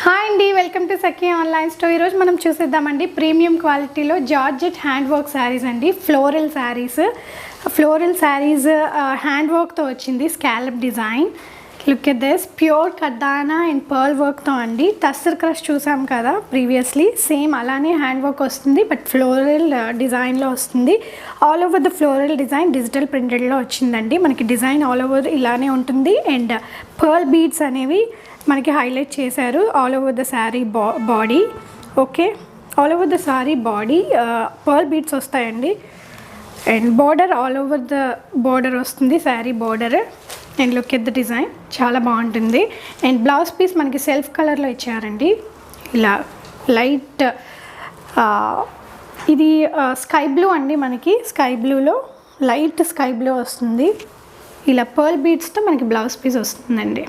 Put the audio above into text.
Hi అండి, welcome to Sakhi online store. ఈరోజు మనం చూసేద్దామండి ప్రీమియం క్వాలిటీలో జార్జెట్ హ్యాండ్ వర్క్ శారీస్ అండి. ఫ్లోరల్ శారీస్ హ్యాండ్ వర్క్తో వచ్చింది. Scallop design, look at this, pure కర్దానా అండ్ పర్ల్ వర్క్తో అండి. టస్సర్ క్రష్ చూసాం కదా ప్రీవియస్లీ, సేమ్ అలానే హ్యాండ్ వర్క్ వస్తుంది, బట్ ఫ్లోరల్ డిజైన్లో వస్తుంది. All over the floral design digital ప్రింటెడ్లో వచ్చిందండి. మనకి డిజైన్ ఆల్ ఓవర్ ఇలానే ఉంటుంది అండ్ పర్ల్ బీడ్స్ అనేవి మనకి హైలైట్ చేశారు all over the sari body. Okay, all over the sari body pearl beads వస్తాయండి. And border all over the border వస్తుంది, sari border. And look at the design, చాలా బాగుంటుంది. అండ్ బ్లౌజ్ పీస్ మనకి సెల్ఫ్ కలర్లో ఇచ్చారండి. ఇలా లైట్ ఇది స్కై బ్లూ అండి. మనకి స్కై బ్లూలో లైట్ స్కై బ్లూ వస్తుంది. ఇలా పర్ల్ బీడ్స్తో మనకి బ్లౌజ్ పీస్ వస్తుందండి.